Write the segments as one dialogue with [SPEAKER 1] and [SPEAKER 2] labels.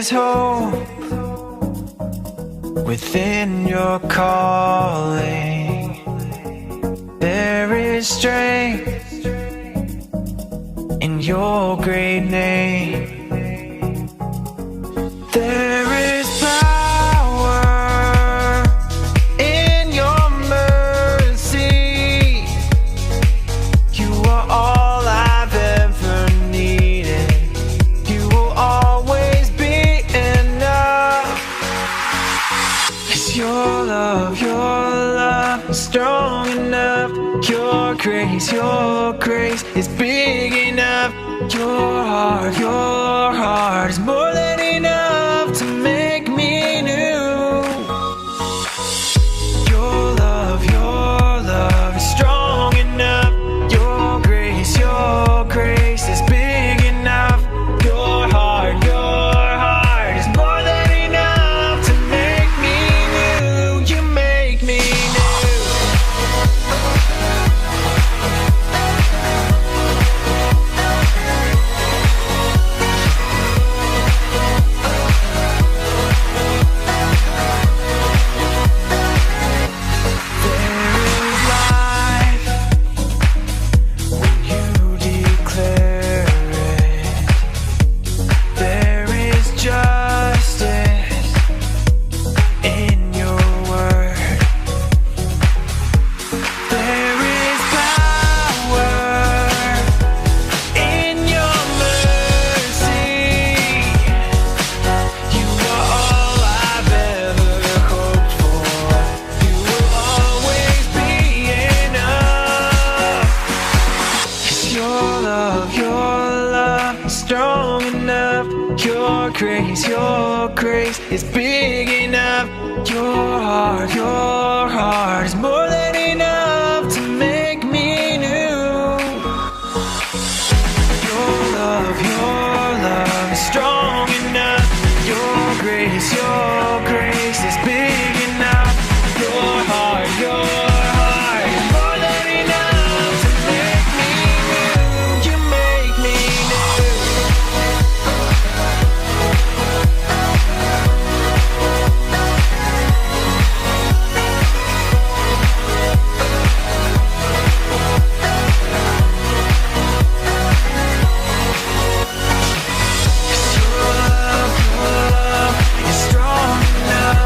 [SPEAKER 1] is hope within your calling. There is strength in your great name. There is power in your mercy. You are all I've ever needed. You will always be enough. It's your love is strong enough. Your grace is big enough. Your heart is more than enough to make me new. Your love is strong enough. Your grace is big enough. Your heart is more than enough to make me new. You make me new. Strong enough. Your grace is big enough. Your heart is more than enough to make me new. Your love is strong enough. Your grace is big enough. Your heart is more than enough to make me new. You make me new. Your love is strong enough.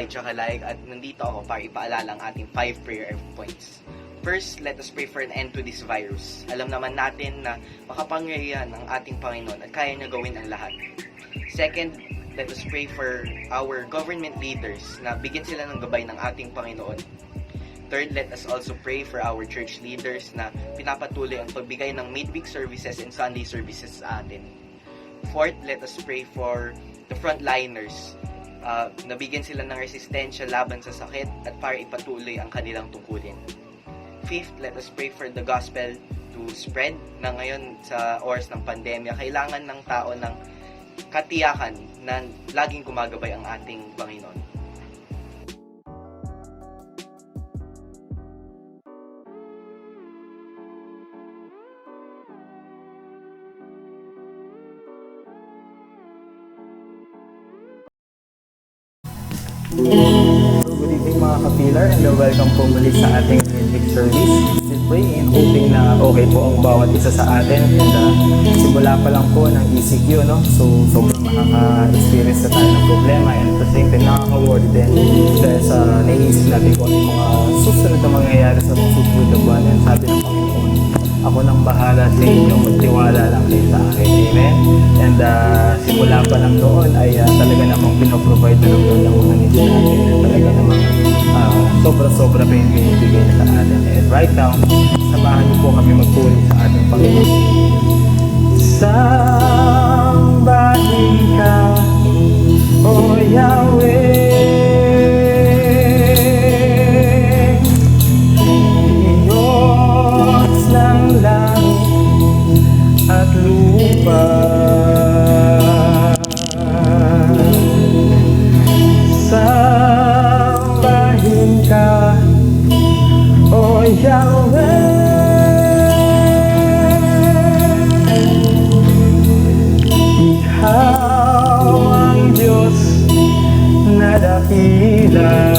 [SPEAKER 2] Elijah Calayag at nandito ako para ipaalala ang ating 5 prayer points. First, let us pray for an end to this virus. Alam naman natin na makapangyarihan ang ating Panginoon at kaya niya gawin ang lahat. Second, let us pray for our government leaders na bigyan sila ng gabay ng ating Panginoon. Third, let us also pray for our church leaders na pinapatuloy ang pagbigay ng midweek services and Sunday services sa atin. Fourth, let us pray for the frontliners. Nabigyan sila ng resistensya laban sa sakit at para ipatuloy ang kanilang tungkulin. Fifth, let us pray for the gospel to spread na ngayon sa oras ng pandemya. Kailangan ng tao ng katiyakan na laging gumagabay ang ating Panginoon.
[SPEAKER 3] Good evening mga ka-pillar and welcome po muli sa ating midweek service. Still praying and hoping na okay po ang bawat isa sa atin. And simula pa lang po ng ECQ, no? So sobrang makaka-experience na tayo ng problema and at the same time nakaka-worry din dahil sa naiisip natin kung ano mga susunod na mangyayari sa susunod na buwan. And sabi ng Panginoon, ako nang bahala sa inyo, magtiwala lang kayo sa akin. Amen? And simula pa lang doon ay talaga namang pinoprovide na lang ng mga needs natin. And talaga namang sobra-sobra pa yung binibigay na sa atin. And right now, samahan niyo po kami magpuri sa ating Panginoon. Sambahin ka, O Yahweh, Diyos ng langit at lupa. Sambahin ka, O Yahweh, Ikaw ang Diyos na dakila.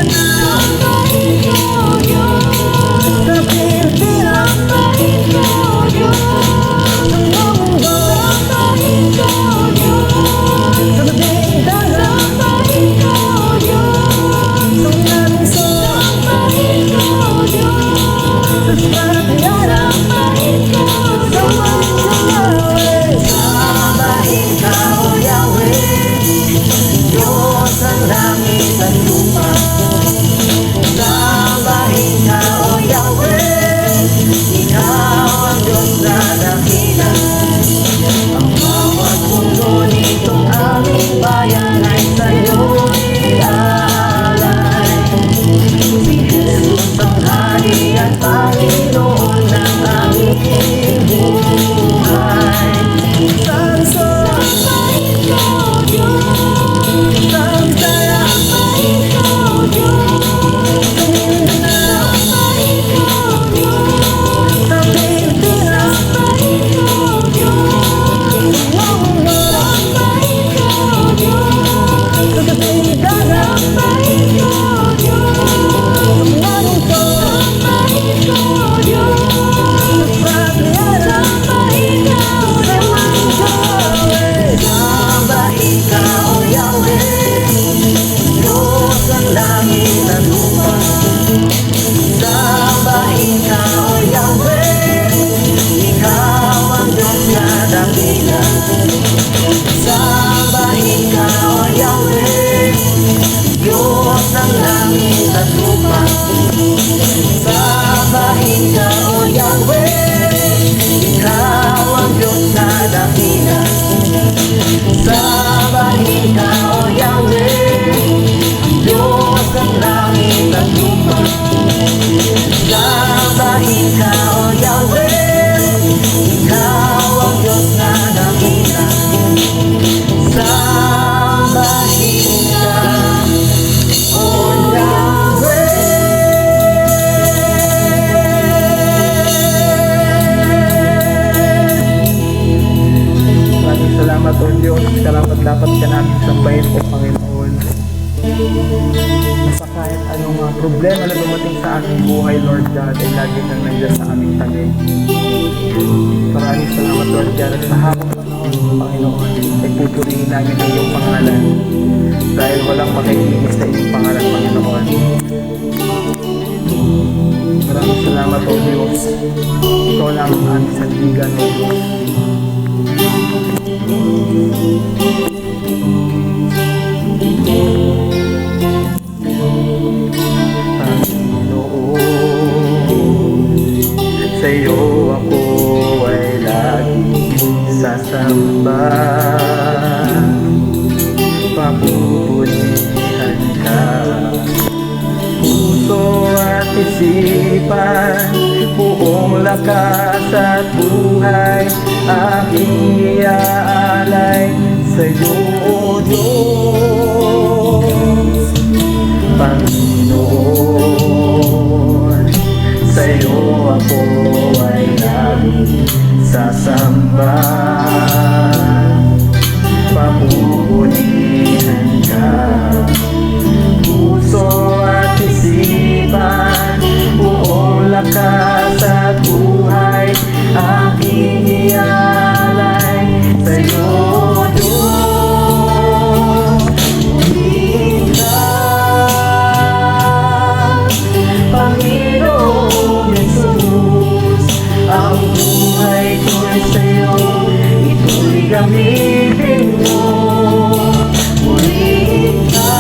[SPEAKER 4] Sambahin
[SPEAKER 3] Salamat o Diyos, karapat dapat ka namin sambahin o Panginoon. Sa kahit anong problema na dumating sa aming buhay, Lord God, ay lagi kang nandiyan sa aming tabi. Maraming salamat, Lord God, at sa habang panahon, Panginoon, ay pupurihin namin ang iyong pangalan dahil walang makikinig sa iyong pangalan, Panginoon. Maraming salamat o Diyos. Ikaw lang ang aming sandigan o Diyos. Sa'yo ako ay lagi sasamba, papupunihan ka. Puso at isipan, buong lakas at buhay, aking iaalay sa'yo, O Diyos. Panginoon, sa'yo ako ay lagi sasamba, papupunihan ka. Puso at isipan, buong lakas at buhay, aking ialay sa'yo, Diyos. Pumili ka, Panginoon Jesus, ang buhay ko'y sa'yo, ito'y gamitin mo. Pumili ka,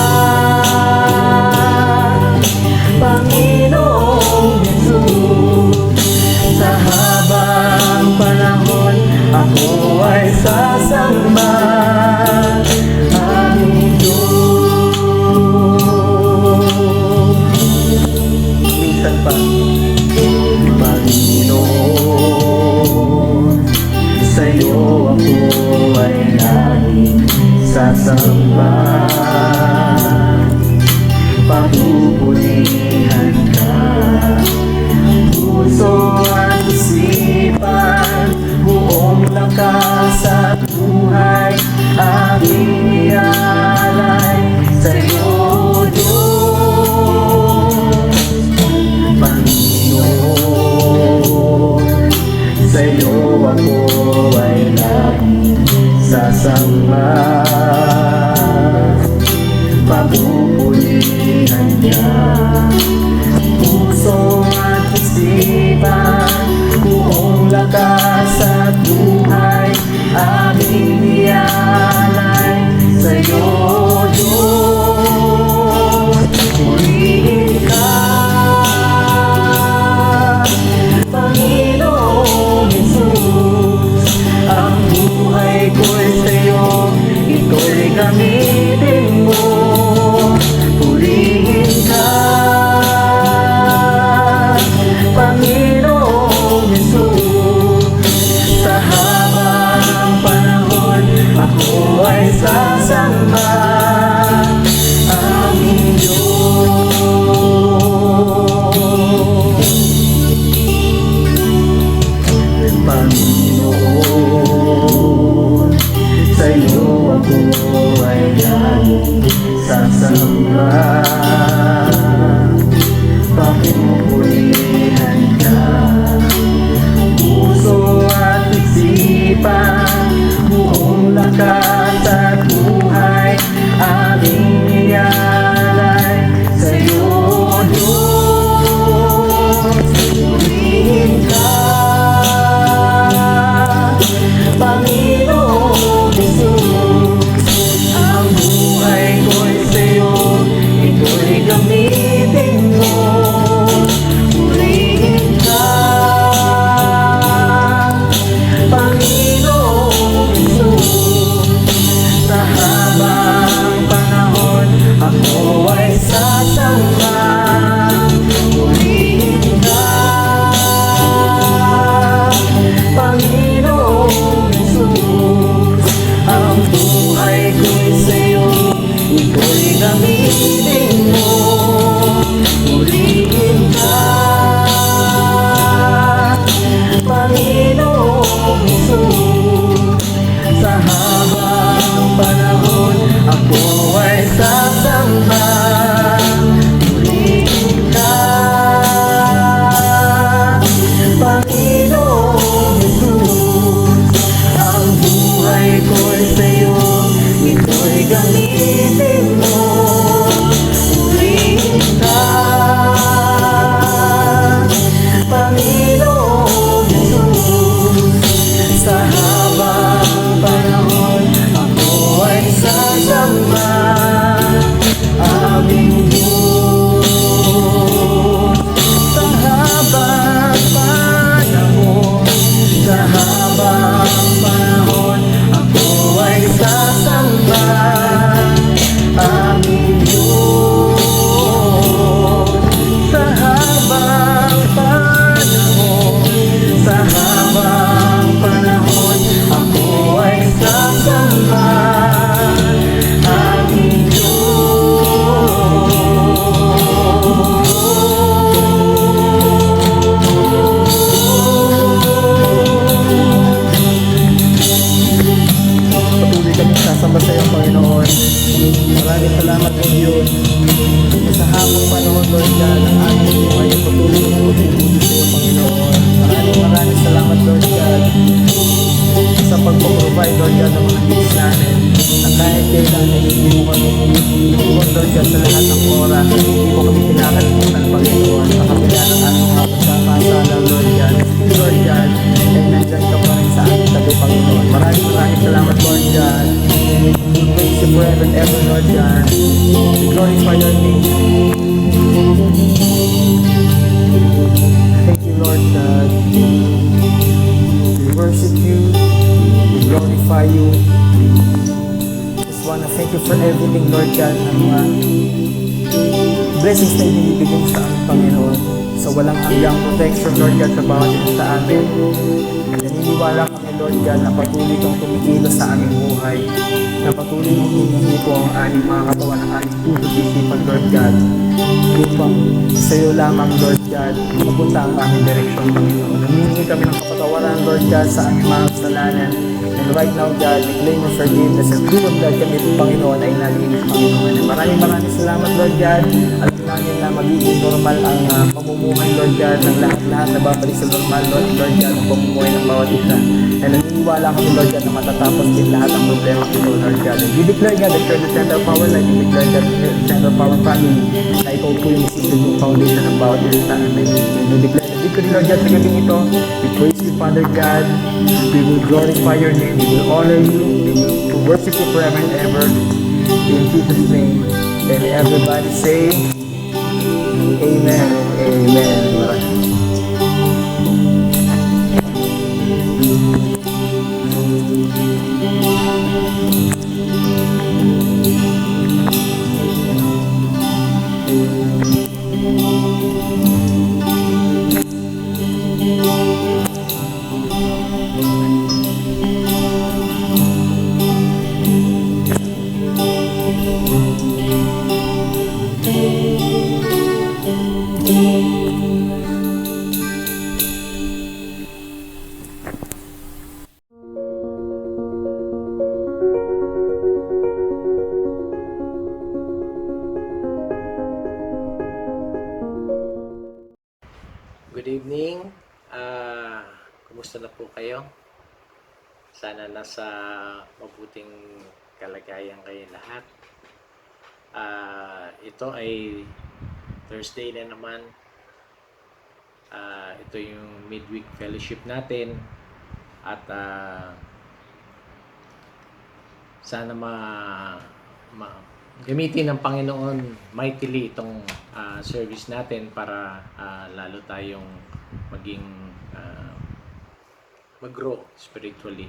[SPEAKER 3] Panginoong Jesus, sa habang panahon ako ay sasamba, aming Diyos. Minsan pa, Panginoon, sa'yo ako ay laging sasamba, papupunihan ka. Puso at isipan, buong lakas at buhay, aking ialay sa'yo, Diyos. Panginoon, sa'yo ako ay laging sasamba, papupunihan ka. pong panahon, Lord God, ang aming buhay ay patuloy na pagpupulit sa iyo, Panginoon. Maraming salamat, Lord God, sa pagpaprovide, Lord God, ng mga needs namin, na kahit kailan ay hindi mo kami iniwan, Lord God, sa lahat ng oras, at hindi mo kami pinakalimutan, Panginoon, sa kabila ng aming mga pagkakasala, Lord God. Lord God, ay nandyan ka pa rin sa aming tabi, Panginoon. Maraming salamat, Lord God. We praise you forever and ever, Lord God. We glorify your name. Thank you, Lord God. We worship you. We glorify you. Just wanna thank you for everything, Lord God, na mga blessings na ibinibigay mo sa aming Panginoon. Sa walang hanggang protection, Lord God, sa bawat isa sa amin. Naniniwala kami, Lord God, na patuloy kang tumikilos sa aming buhay, na patuloy mong hinihipo ang aming mga katawan ng aming puso't isipan, Lord God, upang sa iyo lamang, Lord God, mapunta ang aming direksyon, Panginoon. Namingi kami ng kapatawaran, Lord God, sa aming mga kasalanan. And right now, God, we claim your forgiveness and through of that kami, Panginoon, ay nalinis, Panginoon. And maraming salamat, Lord God. Alam namin na magiging normal ang pamumuhay, Lord God, ng lahat-lahat na babalik sa normal, Lord God, ang pamumuhay ng bawat isa. And naniniwala kami, Lord God, na matatapos din lahat ang problema ito, Lord God. And we declare, God, that you're the center of our life. We declare, God, that you're the center of our family. Na ikaw po yung isipin yung foundation ng bawat isa sa amin. We declare the victory, Lord God, sa gabing ito. We praise you, Father God. We will glorify your name. We will honor you. We will worship you forever and ever. In Jesus' name. And everybody say, Amen. Amen.
[SPEAKER 4] Good evening. Kumusta na po kayo? Sana nasa mabuting kalagayan kayo lahat. Ito ay Thursday na naman. Ito yung midweek fellowship natin. At sana gamitin ng Panginoon mightily itong service natin para lalo tayong maging mag-grow spiritually.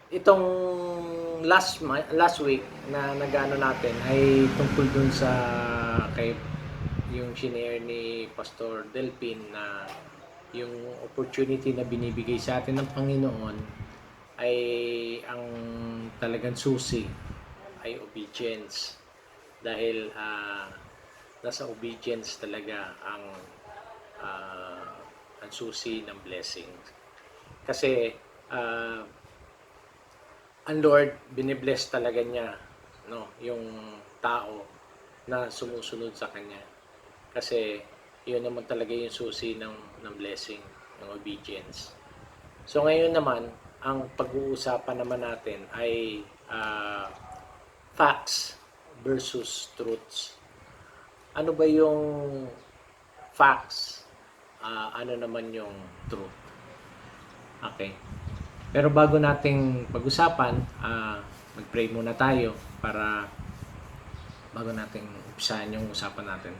[SPEAKER 4] Itong last week na nagano natin ay tungkol dun sa kay yung shinare ni Pastor Delpin na yung opportunity na binibigay sa atin ng Panginoon ay ang talagang susi ay obedience, dahil nasa obedience talaga ang susi ng blessing. Kasi ang Lord binibless talaga niya, no, yung tao na sumusunod sa kanya, kasi yun naman talaga yung susi ng blessing, ng obedience. So ngayon naman ang pag-uusapan naman natin ay facts versus truths. Ano ba yung facts? Ano naman yung truth? Okay. Pero bago nating pag-usapan, mag-pray muna tayo para bago nating umpisahan yung usapan natin.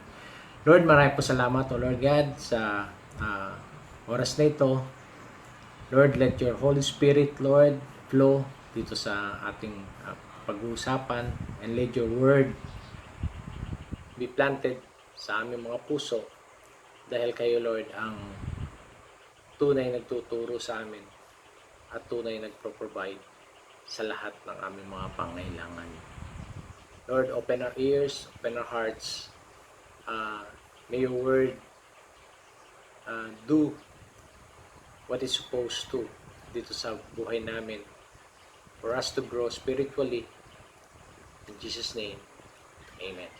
[SPEAKER 4] Lord, maraming po salamat, O Lord God, sa oras na ito. Lord, let your Holy Spirit, Lord, flow dito sa ating pag-uusapan, and let your word be planted sa aming mga puso, dahil kayo, Lord, ang tunay nagtuturo sa amin at tunay nagpro-provide sa lahat ng aming mga pangailangan. Lord, open our ears, open our hearts. May your word do what is supposed to dito sa buhay namin, for us to grow spiritually In Jesus' name, Amen.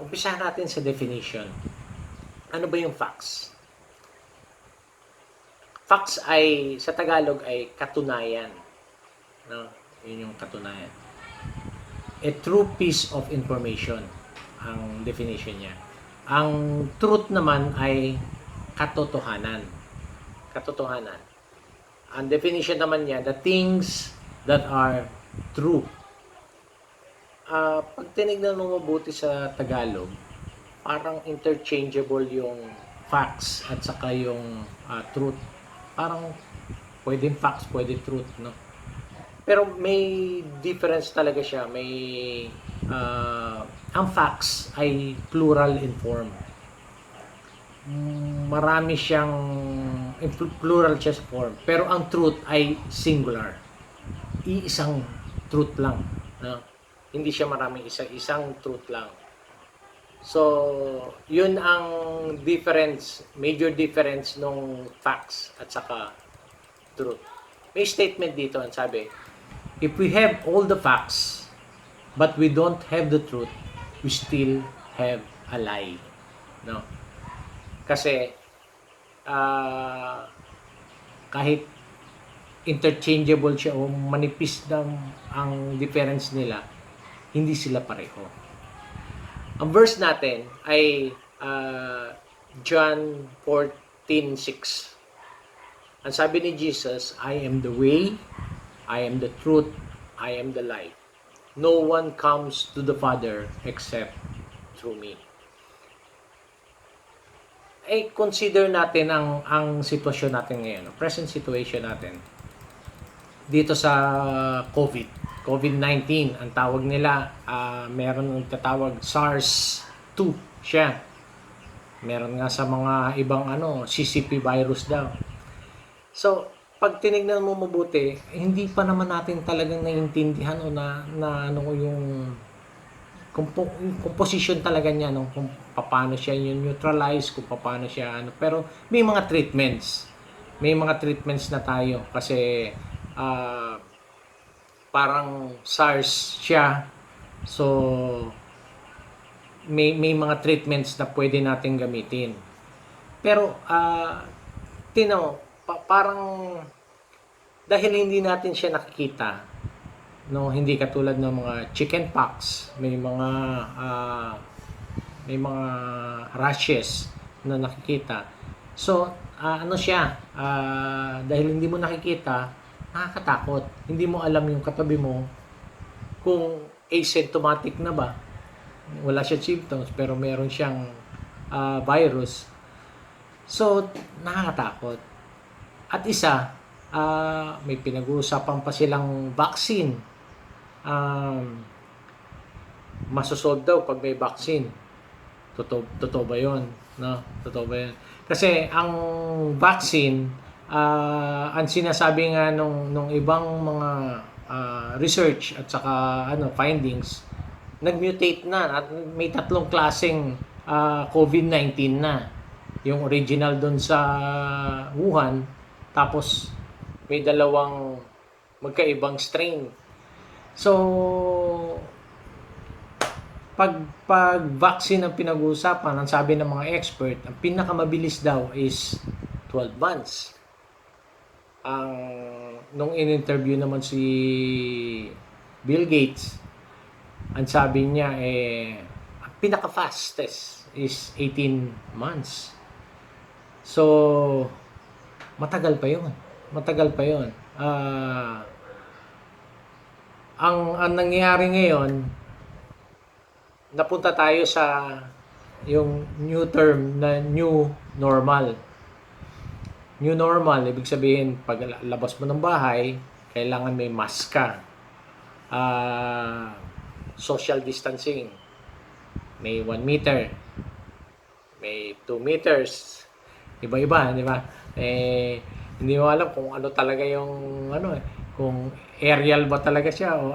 [SPEAKER 4] Umpisahan natin sa definition. Ano ba yung facts? Facts ay, sa Tagalog ay katunayan. No? Yun yung katunayan. A true piece of information ang definition niya. Ang truth naman ay katotohanan. Katotohanan. Ang definition naman niya, the things that are true. Pag tinignan mo mabuti sa Tagalog, parang interchangeable yung facts at saka yung truth. Parang pwedeng facts, pwedeng truth, no? Pero may difference talaga siya. Ang facts ay plural in form. Marami siyang plural siya sa form. Pero ang truth ay singular. Iisang truth lang, no? Hindi siya maraming isang truth lang. So, yun ang difference, major difference nung facts at saka truth. May statement dito, ang sabi, if we have all the facts, but we don't have the truth, we still have a lie. No? Kasi, kahit interchangeable siya o manipis ng ang difference nila, hindi sila pareho. Ang verse natin ay John 14:6. Ang sabi ni Jesus, I am the way, I am the truth, I am the life. No one comes to the Father except through me. Consider natin ang sitwasyon natin ngayon, present situation natin. Dito sa COVID-19, ang tawag nila, meron ng tatawag SARS-2 siya. Meron nga sa mga ibang CCP virus daw. So, pag tinignan mo mabuti, hindi pa naman natin talagang naiintindihan o na yung composition talaga niya, kung paano siya yung neutralize, kung paano siya pero may mga treatments. May mga treatments na tayo kasi parang SARS siya. So, may mga treatments na pwede natin gamitin. Pero, parang dahil hindi natin siya nakikita, no, hindi katulad ng mga chickenpox, may mga rashes na nakikita. So, dahil hindi mo nakikita, nakakatakot. Hindi mo alam yung katabi mo kung asymptomatic na ba. Wala siyang symptoms pero meron siyang virus. So, nakakatakot. At isa, may pinag-uusapan pa silang vaccine. Masosolve daw pag may vaccine. Totoo ba yun? No? Totoo ba yun? Kasi ang vaccine, ang sinasabi nga nung ibang mga research at saka findings, nag-mutate na at may 3 klaseng COVID-19 na. Yung original doon sa Wuhan, tapos may 2 magkaibang strain. So, pag vaccine ang pinag-uusapan, ang sabi ng mga expert, ang pinakamabilis daw is 12 months. Nung in-interview naman si Bill Gates, ang sabi niya ang pinaka-fastest is 18 months. So, matagal pa yun. Ang nangyayari ngayon, napunta tayo sa yung new term na new normal. New normal, ibig sabihin, pag labas mo ng bahay, kailangan may mask ka. Social distancing. May 1 meter. May 2 meters. Iba-iba, di ba? Hindi mo alam kung ano talaga yung kung aerial ba talaga siya o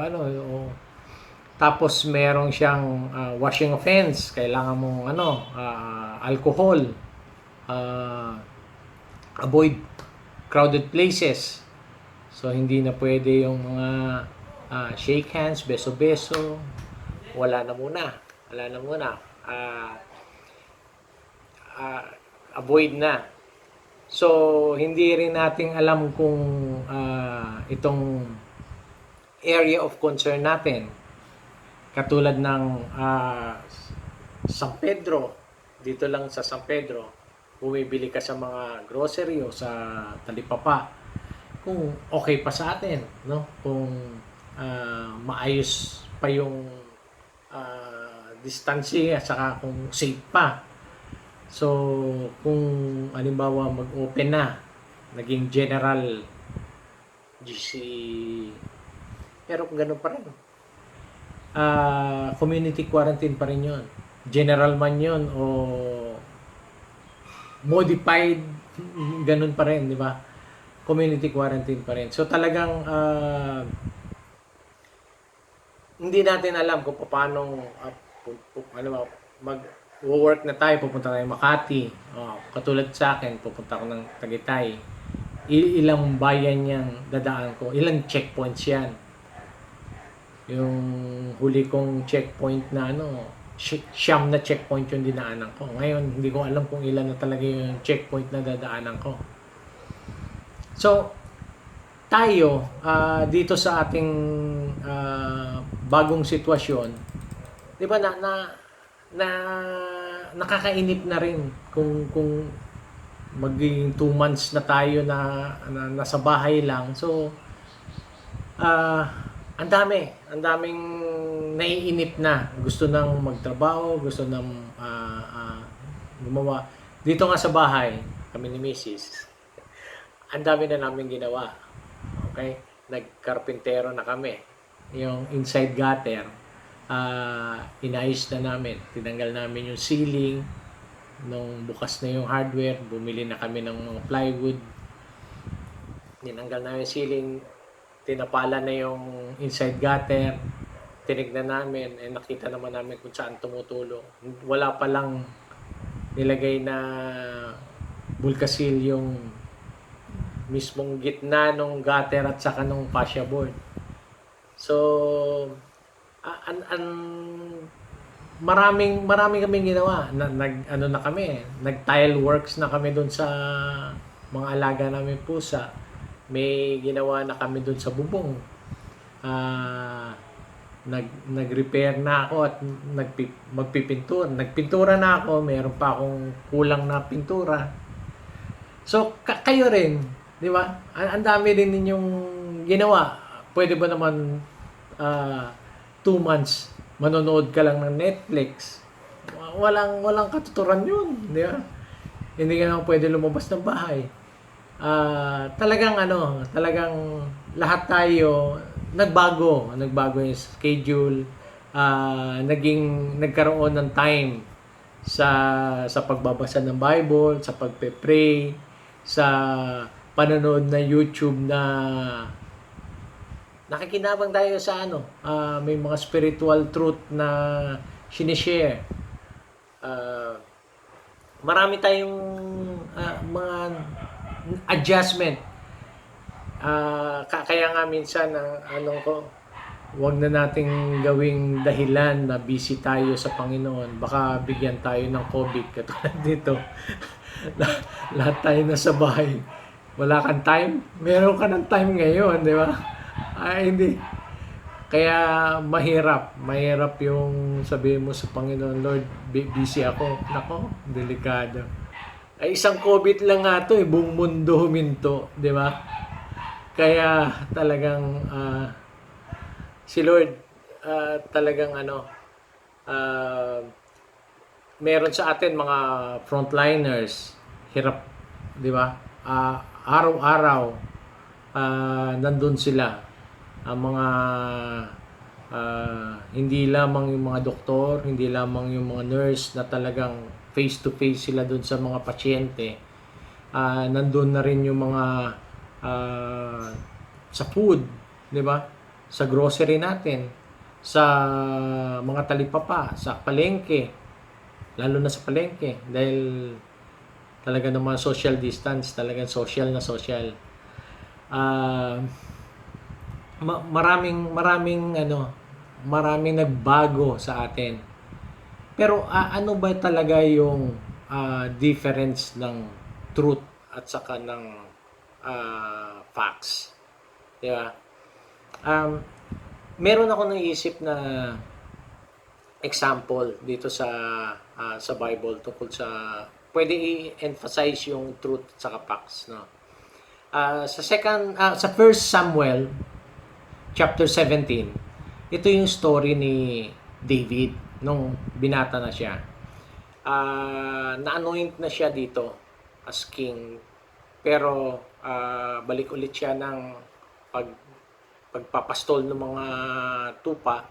[SPEAKER 4] tapos merong siyang washing of hands, kailangan mong alcohol, avoid crowded places. So hindi na pwede yung mga shake hands, beso-beso, wala na muna. Ah, avoid na. So, hindi rin natin alam kung itong area of concern natin. Katulad ng San Pedro, dito lang sa San Pedro, bumibili ka sa mga grocery o sa talipapa, kung okay pa sa atin, no? Kung maayos pa yung distancing at saka kung safe pa. So, kung halimbawa mag-open na, naging general GC, pero kung ganun pa rin, community quarantine pa rin yun. General man yun o modified, ganun pa rin, di ba? Community quarantine pa rin. So talagang hindi natin alam kung paano mag-work na tayo, pupunta tayo Makati. Katulad sa akin, pupunta ako ng Tagaytay. Ilang bayan yang dadaan ko, ilang checkpoints yan. Yung huli kong checkpoint na siyam na checkpoint yung dinaanan ko. Ngayon, hindi ko alam kung ilan na talaga yung checkpoint na dadaanan ko. So, tayo, dito sa ating bagong sitwasyon, di ba nakakainip na rin kung magiging 2 months na tayo na nasa bahay lang. So, ang daming naiinip na. Gusto nang magtrabaho, gusto nang gumawa. Dito nga sa bahay, kami ni Mrs., ang dami na namin ginawa. Okay? Nagkarpintero na kami. Yung inside gutter, inayos na namin. Tinanggal namin yung ceiling. Nung bukas na yung hardware, bumili na kami ng mga plywood. Tinanggal namin yung ceiling. Tinapala na yung inside gutter. Tinignan namin. Nakita naman namin kung saan tumutulong. Wala pa lang nilagay na bulkasil yung mismong gitna ng gutter at saka ng fascia board. So, maraming kaming ginawa. Nag-tile works na kami doon sa mga alaga namin pusa. May ginawa na kami doon sa bubong. Nag-repair na ako at magpipintura. Nagpintura na ako, mayroon pa akong kulang na pintura. So, kayo rin, di ba? Ang dami rin ninyong ginawa. Pwede ba naman 2 months manonood ka lang ng Netflix? Walang katuturan yun, di ba? Hindi ka naman pwede lumabas ng bahay. Talagang lahat tayo nagbago yung schedule, nagkaroon ng time sa pagbabasa ng Bible, sa pagpe-pray, sa panonood na YouTube na nakikinabang tayo sa may mga spiritual truth na sinishare. Marami tayong mga adjustment. Kaya nga minsan wag na nating gawing dahilan na busy tayo sa Panginoon. Baka bigyan tayo ng COVID katulad dito. Lahat tayo nasa bahay. Wala kang time? Meron ka ng time ngayon, di ba? Hindi. Kaya mahirap yung sabihin mo sa Panginoon, Lord, busy ako. Nako, delikado. Isang COVID lang nga to, buong mundo huminto, di ba? Kaya talagang si Lord talagang meron sa atin mga frontliners, hirap, di ba? Araw-araw nandun sila. Ang mga hindi lamang yung mga doktor, hindi lamang yung mga nurse na talagang face to face sila dun sa mga pasyente. Nandun na rin yung mga sa food, di ba? Sa grocery natin, sa mga talipapa, sa palengke, lalo na sa palengke dahil talaga naman social distance, talagang social na social. maraming nagbago sa atin. Pero ano ba talaga yung difference ng truth at saka ng facts? Di ba? Meron ako naisip na example dito sa Bible tungkol sa pwede i-emphasize yung truth at saka facts, no? Sa First Samuel chapter 17, ito yung story ni David nung binata na siya. Na-anoint na siya dito as king, pero balik ulit siya ng pagpapastol ng mga tupa.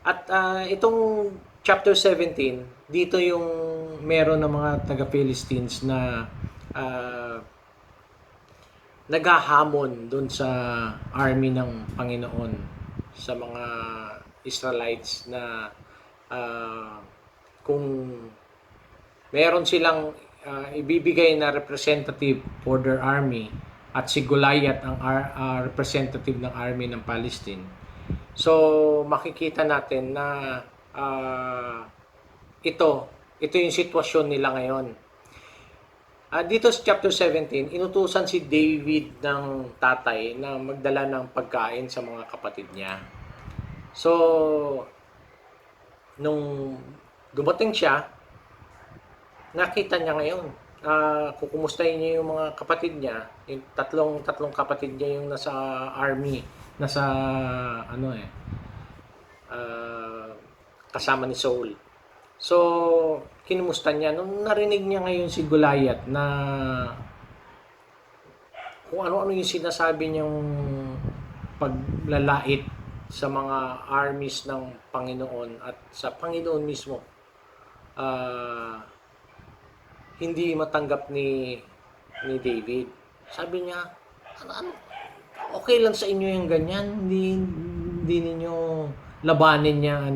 [SPEAKER 4] At itong chapter 17, dito yung meron ng mga taga-Philistines na naghahamon doon sa army ng Panginoon, sa mga Israelites na kung meron silang ibibigay na representative for their army at si Goliath ang representative ng army ng Palestine. So makikita natin na ito yung sitwasyon nila ngayon. Dito sa chapter 17, inutusan si David ng tatay na magdala ng pagkain sa mga kapatid niya. So, nung dumating siya, nakita niya ngayon, kukumustahin niya yung mga kapatid niya, yung tatlong kapatid niya yung nasa army, kasama ni Saul. So, kinumusta niya. Nung narinig niya ngayon si Goliath na kung ano-ano yung sinasabi niyang paglalait sa mga armies ng Panginoon at sa Panginoon mismo, hindi matanggap ni David. Sabi niya, ano, okay lang sa inyo yung ganyan, hindi ninyo labanin niya,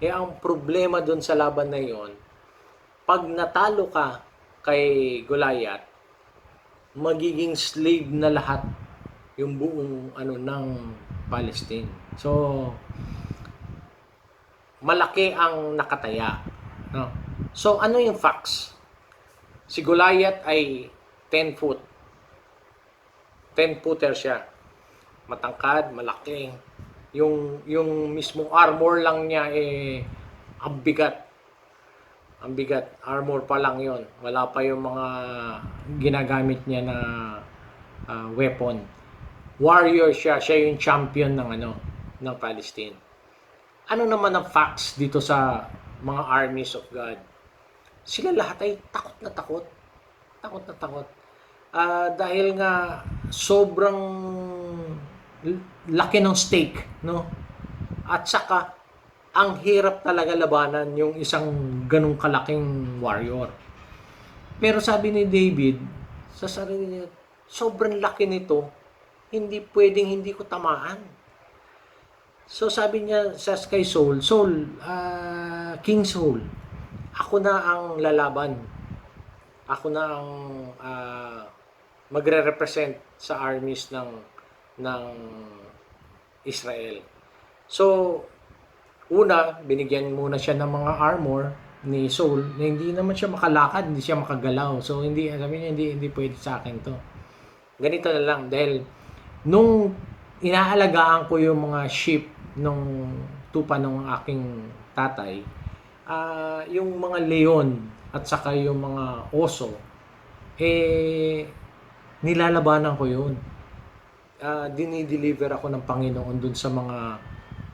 [SPEAKER 4] ang problema doon sa laban na yon, pag natalo ka kay Goliath, magiging slave na lahat yung buong ng Palestine. So malaki ang nakataya, no? So ano yung facts? Si Goliath ay 10-footer siya. Matangkad, malaki. Yung mismong armor lang niya ang bigat. Ang bigat, armor pa lang 'yon. Wala pa yung mga ginagamit niya na weapon. Warrior siya yung champion ng Palestine. Ano naman ang facts dito sa mga armies of God? Sila lahat ay takot na takot. Takot na takot. Dahil nga sobrang laki ng stake, no? At saka ang hirap talaga labanan yung isang ganung kalaking warrior. Pero sabi ni David sa sarili niya, sobrang laki nito, hindi pwedeng hindi ko tamaan. So sabi niya kay Saul, King Saul, ako na ang lalaban. Ako na ang magre-represent sa armies ng Israel. So, una, binigyan muna siya ng mga armor ni Saul na hindi naman siya makalakad, hindi siya makagalaw. So, sabi niya, hindi pwede sa akin to. Ganito na lang, dahil nung inaalagaan ko yung mga sheep nung tupa ng aking tatay, yung mga leon at saka yung mga oso, nilalabanan ko yun. Dinideliver ako ng Panginoon dun sa mga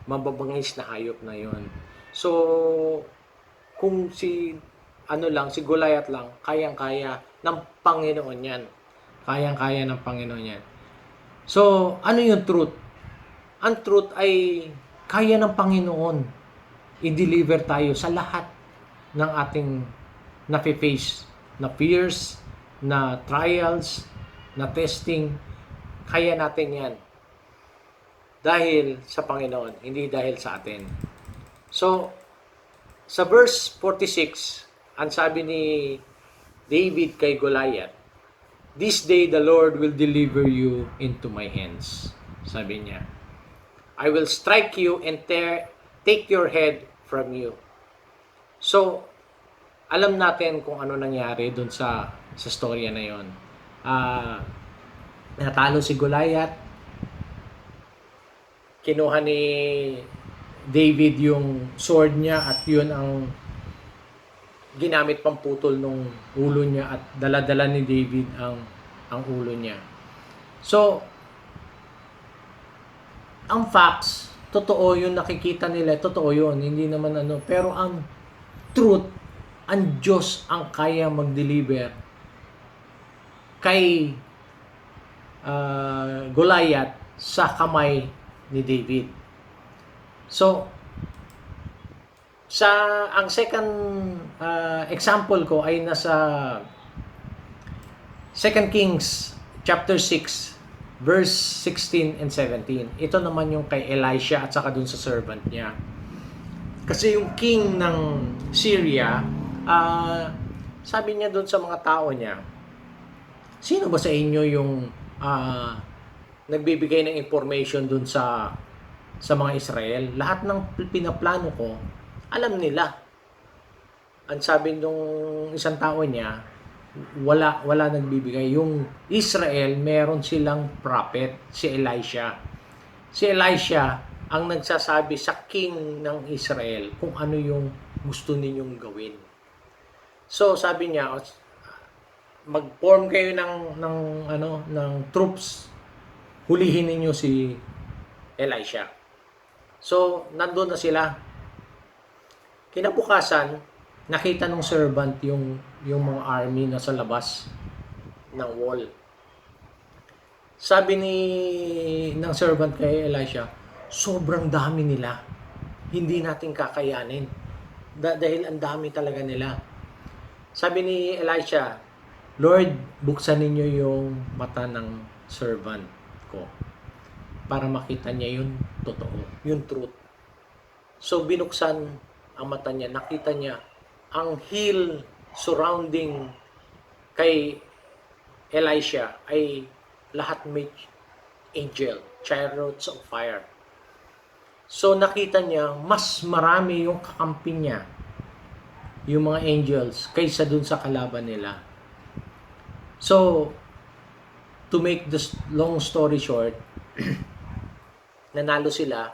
[SPEAKER 4] mababangis na hayop na yon. So, kung si Goliath lang, kayang-kaya ng Panginoon yan. Kayang-kaya ng Panginoon yan. So, ano yung truth? Ang truth ay kaya ng Panginoon i-deliver tayo sa lahat ng ating nafe-face na fears, na trials, na testing. Kaya natin yan. Dahil sa Panginoon, hindi dahil sa atin. So, sa verse 46, ang sabi ni David kay Goliath, "This day the Lord will deliver you into my hands." Sabi niya, I will strike you and take your head from you. So, alam natin kung ano nangyari dun sa storya na yon. Natalo si Goliath. Kinuha ni David yung sword niya at yun ang ginamit pang putol nung ulo niya at dala-dala ni David ang ulo niya. So, ang facts, totoo yung nakikita nila, totoo yun, hindi naman ano. Pero ang truth, ang Diyos ang kaya mag-deliver kay Goliath sa kamay ni David. So, ang second example ko ay nasa 2 Kings chapter 6 verse 16 and 17. Ito naman yung kay Elisha at saka dun sa servant niya. Kasi yung king ng Syria, sabi niya dun sa mga tao niya, sino ba sa inyo yung nagbibigay ng information dun sa mga Israel? Lahat ng pinaplano ko, alam nila. Ang sabi nung isang tao niya, wala nagbibigay. Yung Israel, meron silang prophet, si Elisha. Si Elisha ang nagsasabi sa king ng Israel kung ano yung gusto ninyong gawin. So sabi niya, mag-form kayo ng troops. Hulihin ninyo si Elisha. So nandoon na sila. Kinabukasan, nakita ng servant yung mga army na sa labas ng wall. Sabi ng servant kay Elisha, sobrang dami nila. Hindi natin kakayanin. Dahil ang dami talaga nila. Sabi ni Elisha, Lord, buksan ninyo yung mata ng servant ko para makita niya yung totoo, yung truth. So binuksan ang mata niya, nakita niya ang hill surrounding kay Elisha ay lahat may angel, chariots of fire. So nakita niya mas marami yung kakampi niya, yung mga angels, kaysa dun sa kalaban nila. So to make this long story short, nanalo sila.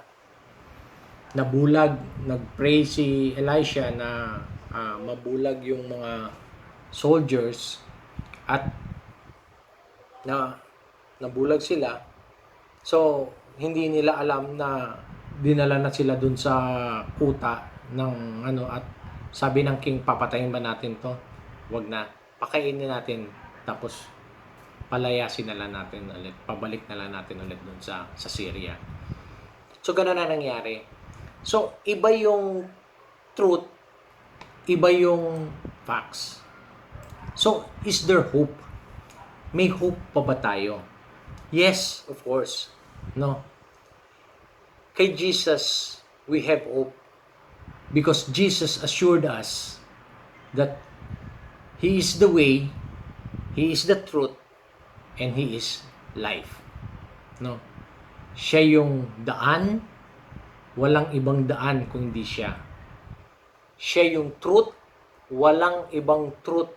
[SPEAKER 4] Nabulag, nag-pray si Elisha na mabulag yung mga soldiers at nabulag sila. So, hindi nila alam na dinala na sila dun sa kuta ng at sabi ng king, papatayin ba natin to? Wag na. Pakainin natin tapos palayasin na lang natin ulit. Pabalik na lang natin ulit dun sa Syria. So, ganun na nangyari. So, iba yung truth, iba yung facts. So, is there hope? May hope pa ba tayo? Yes, of course. No. Kay Jesus, we have hope. Because Jesus assured us that He is the way, He is the truth, and He is life. No. Siya yung daan, walang ibang daan kung hindi siya. Siya yung truth, walang ibang truth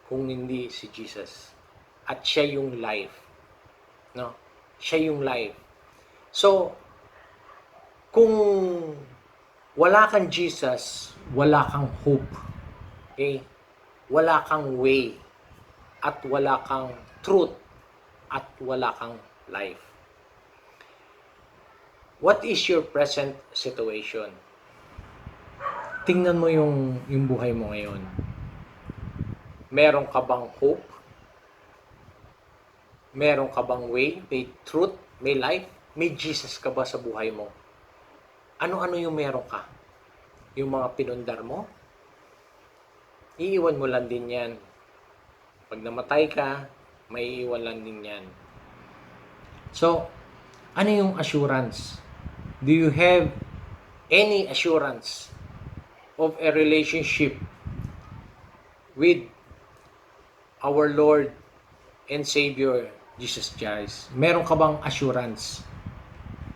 [SPEAKER 4] kung hindi si Jesus. At siya yung life. No? Siya yung life. So, kung wala kang Jesus, wala kang hope. Okay? Wala kang way. At wala kang truth. At wala kang life. What is your present situation? Tingnan mo yung buhay mo ngayon. Meron ka bang hope? Meron ka bang way? May truth? May life? May Jesus ka ba sa buhay mo? Ano-ano yung meron ka? Yung mga pinundar mo? Iiwan mo lang din yan. Pag namatay ka, may iiwan lang din yan. So, ano yung assurance? Do you have any assurance of a relationship with our Lord and Savior Jesus Christ? Meron ka bang assurance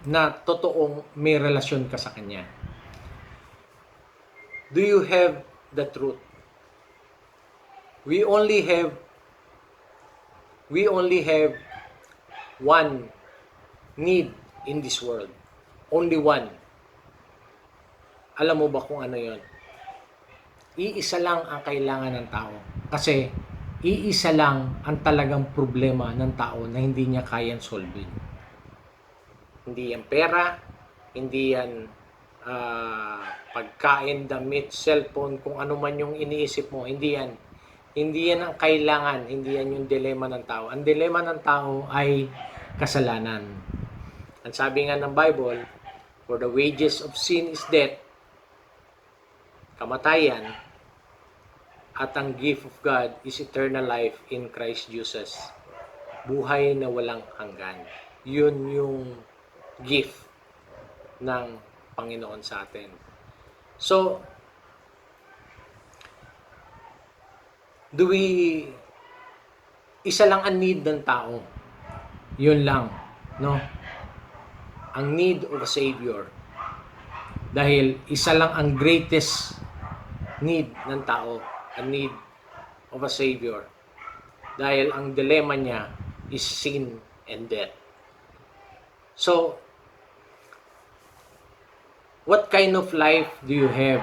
[SPEAKER 4] na totoong may relasyon ka sa Kanya? Do you have the truth? We only have one need in this world. Only one. Alam mo ba kung ano yon? Iisa lang ang kailangan ng tao. Kasi iisa lang ang talagang problema ng tao na hindi niya kayang solvein. Hindi yan pera, hindi yan pagkain, damit, cellphone, kung ano man yung iniisip mo, hindi yan. Hindi yan ang kailangan, hindi yan yung dilema ng tao. Ang dilema ng tao ay kasalanan. Ang sabi nga ng Bible, for the wages of sin is death, kamatayan, at ang gift of God is eternal life in Christ Jesus. Buhay na walang hanggan. Yun yung gift ng Panginoon sa atin. So, isa lang ang need ng tao. Yun lang, no? Ang need of a Savior. Dahil isa lang ang greatest need ng tao, a need of a Savior. Dahil ang dilemma niya is sin and death. So, what kind of life do you have?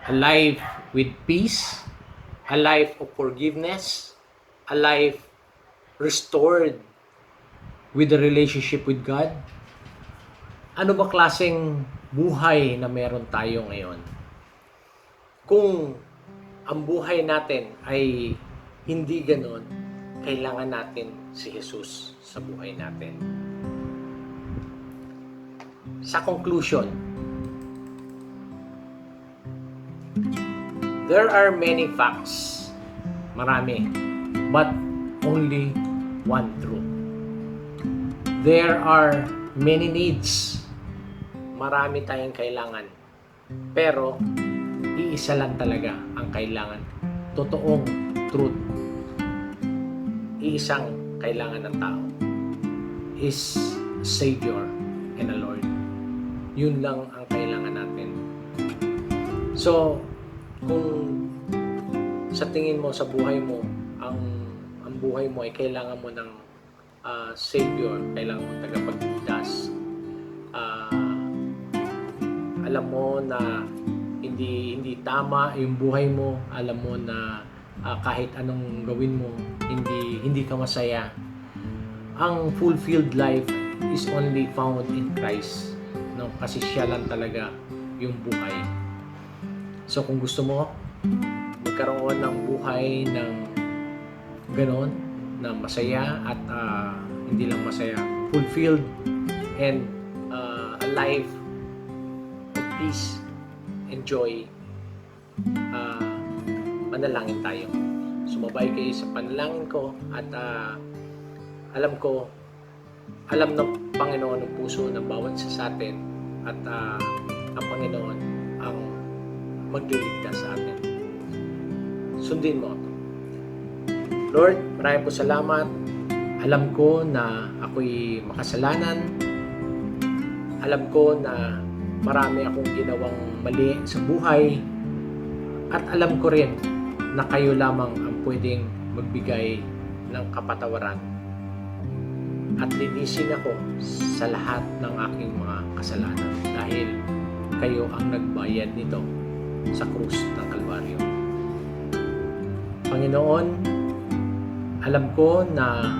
[SPEAKER 4] A life with peace? A life of forgiveness? A life restored with a relationship with God? Ano ba klaseng buhay na meron tayo ngayon? Kung ang buhay natin ay hindi ganon, kailangan natin si Jesus sa buhay natin. Sa conclusion, there are many facts, marami, but only one truth. There are many needs, marami tayong kailangan, pero iisa lang talaga ang kailangan. Totoong truth. Iisang kailangan ng tao is Savior and a Lord. Yun lang ang kailangan natin. So, kung sa tingin mo, sa buhay mo, ang buhay mo ay kailangan mo ng Savior, kailangan mo tagapagligtas. Alam mo na hindi tama yung buhay mo, alam mo na kahit anong gawin mo, hindi ka masaya. Ang fulfilled life is only found in Christ, no? Kasi siya lang talaga yung buhay. So kung gusto mo magkaroon ng buhay ng ganon, na masaya at hindi lang masaya, fulfilled and a life of peace and joy, manalangin tayo. Sumabay kayo sa panalangin ko at alam ng Panginoon ang puso ng bawat isa sa atin at ang Panginoon ang magliligtas sa atin. Sundin mo ito. Lord, maraming po salamat. Alam ko na ako'y makasalanan. Alam ko na marami akong ginawang mali sa buhay. At alam ko rin na kayo lamang ang pwedeng magbigay ng kapatawaran. At linisin ako sa lahat ng aking mga kasalanan dahil kayo ang nagbayad nito sa krus ng Kalbaryo. Panginoon, alam ko na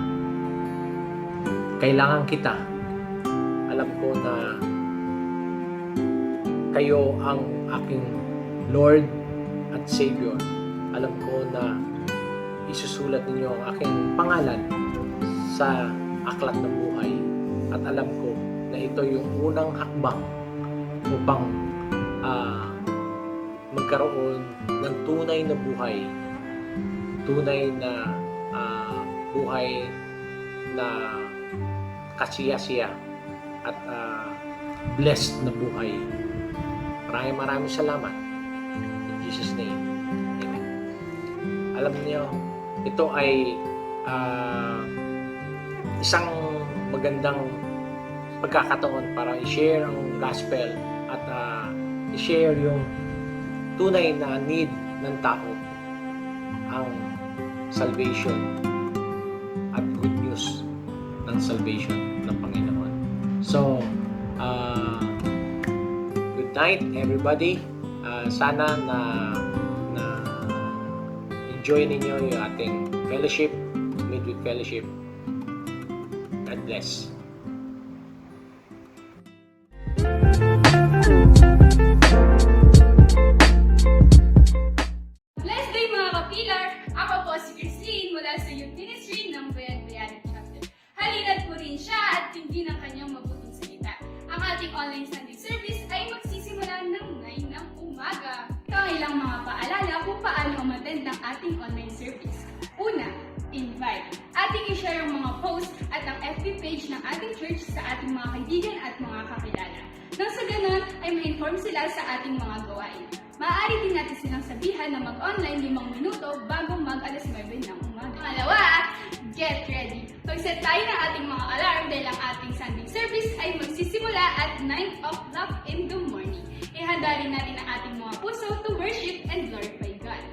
[SPEAKER 4] kailangan kita. Alam ko na kayo ang aking Lord at Savior. Alam ko na isusulat ninyo ang aking pangalan sa aklat ng buhay. At alam ko na ito yung unang hakbang upang magkaroon ng tunay na buhay. Tunay na buhay na kasiya-siya at blessed na buhay. Maraming salamat. In Jesus' name. Amen. Alam niyo, ito ay isang magandang pagkakataon para i-share ang gospel at i-share yung tunay na need ng tao, ang salvation at good news ng salvation ng Panginoon. So, good night everybody. Sana na enjoy ninyo yung ating fellowship, midweek fellowship. God bless.
[SPEAKER 5] Blessed day mga kapilar! Ako po si Christine mula sa Youth Ministry ng Bayanihan Chapter. Halina't purihin siya at tingin ang kanyang mabuting salita. Ang ating online Sunday service ay magsisimula ng 9 ng umaga. Ito ang ilang mga paalala kung paano umattend ng ating online service. Una, invite. Ating i-share ang mga post at ang FB page ng ating church sa ating mga kaibigan at mga kakilala. Nang sa ganon ay ma-inform sila sa ating mga gawain. Maaari din natin silang sabihan na mag-online 5 minuto bago mag-alas 9 ng umaga. Pangalawa, get ready. Mag-set tayo ng ating mga alarm dahil ang ating Sunday service ay magsisimula at 9 o'clock in the morning. Ihanda rin natin ang ating mga puso to worship and glorify God.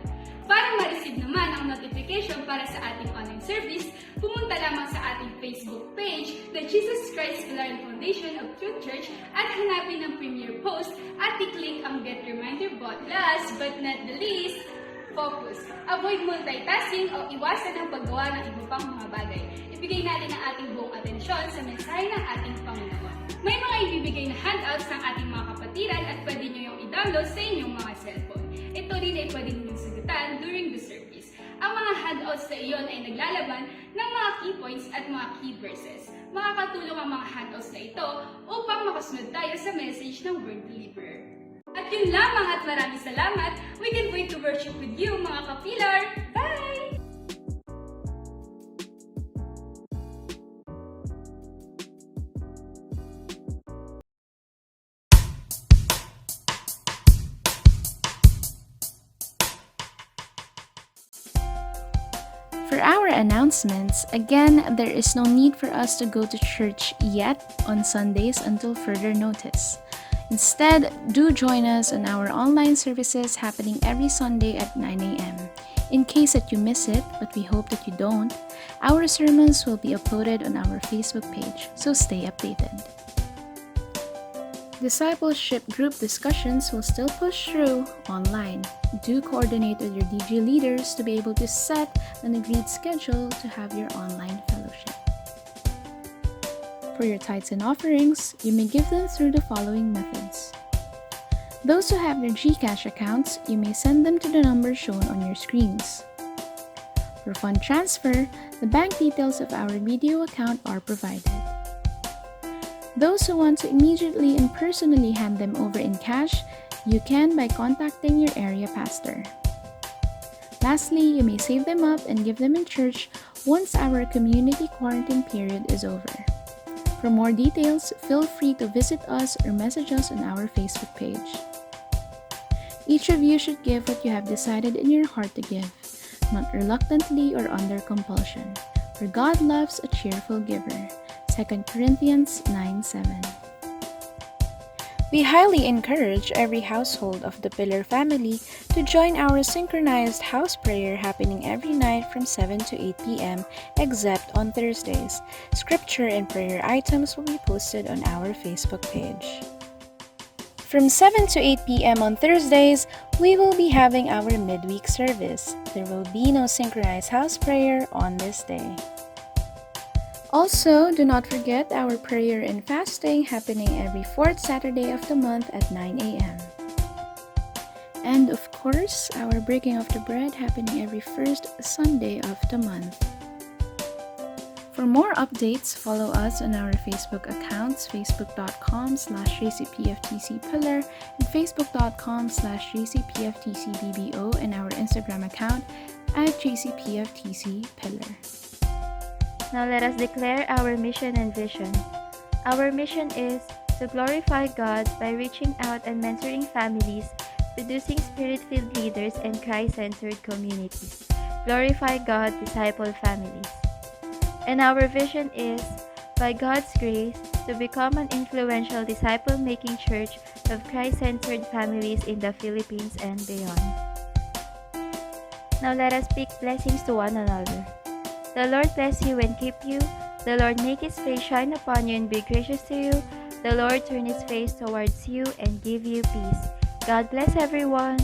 [SPEAKER 5] Para ma-receive naman ang notification para sa ating online service, pumunta lamang sa ating Facebook page, The Jesus Christ Pillar Foundation of Truth Church, at hanapin ang premiere post at i-click ang Get Reminder button. Last but not the least, focus. Avoid multitasking o iwasan ang paggawa ng iba pang mga bagay. Ibigay natin ang ating buong atensyon sa mensahe ng ating Panginoon. May mga ibibigay na handouts ng ating mga kapatiran at pwede nyo yung i-download sa inyong mga cellphone. Ito rin ay pwede nyo sagutan during the service. Ang mga handouts na iyon ay naglalaman ng mga key points at mga key verses. Makakatulong ang mga handouts na ito upang makasunod tayo sa message ng Word Deliverer. At yun lamang at maraming salamat. We can wait to worship with you mga kapilar. Bye!
[SPEAKER 6] For our announcements, again, there is no need for us to go to church yet on Sundays until further notice. Instead, do join us on our online services happening every Sunday at 9 a.m. In case that you miss it, but we hope that you don't, our sermons will be uploaded on our Facebook page, so stay updated. Discipleship group discussions will still push through online. Do coordinate with your DG leaders to be able to set an agreed schedule to have your online fellowship. For your tithes and offerings, you may give them through the following methods. Those who have their GCash accounts, you may send them to the number shown on your screens. For fund transfer, the bank details of our BDO account are provided. Those who want to immediately and personally hand them over in cash, you can by contacting your area pastor. Lastly, you may save them up and give them in church once our community quarantine period is over. For more details, feel free to visit us or message us on our Facebook page. Each of you should give what you have decided in your heart to give, not reluctantly or under compulsion, for God loves a cheerful giver. 2 Corinthians 9:7. We highly encourage every household of the Pillar family to join our synchronized house prayer happening every night from 7 to 8 p.m. except on Thursdays. Scripture and prayer items will be posted on our Facebook page. From 7 to 8 p.m. on Thursdays, we will be having our midweek service. There will be no synchronized house prayer on this day. Also, do not forget our prayer and fasting happening every 4th Saturday of the month at 9 a.m. And of course, our breaking of the bread happening every 1st Sunday of the month. For more updates, follow us on our Facebook accounts, facebook.com/jcpftcpillar and facebook.com/jcpftcbbo, and our Instagram account @jcpftcpillar.
[SPEAKER 7] Now let us declare our mission and vision. Our mission is to glorify God by reaching out and mentoring families, producing spirit-filled leaders and Christ-centered communities. Glorify God, disciple families. And our vision is, by God's grace, to become an influential disciple-making church of Christ-centered families in the Philippines and beyond. Now let us speak blessings to one another. The Lord bless you and keep you. The Lord make His face shine upon you and be gracious to you. The Lord turn His face towards you and give you peace. God bless everyone.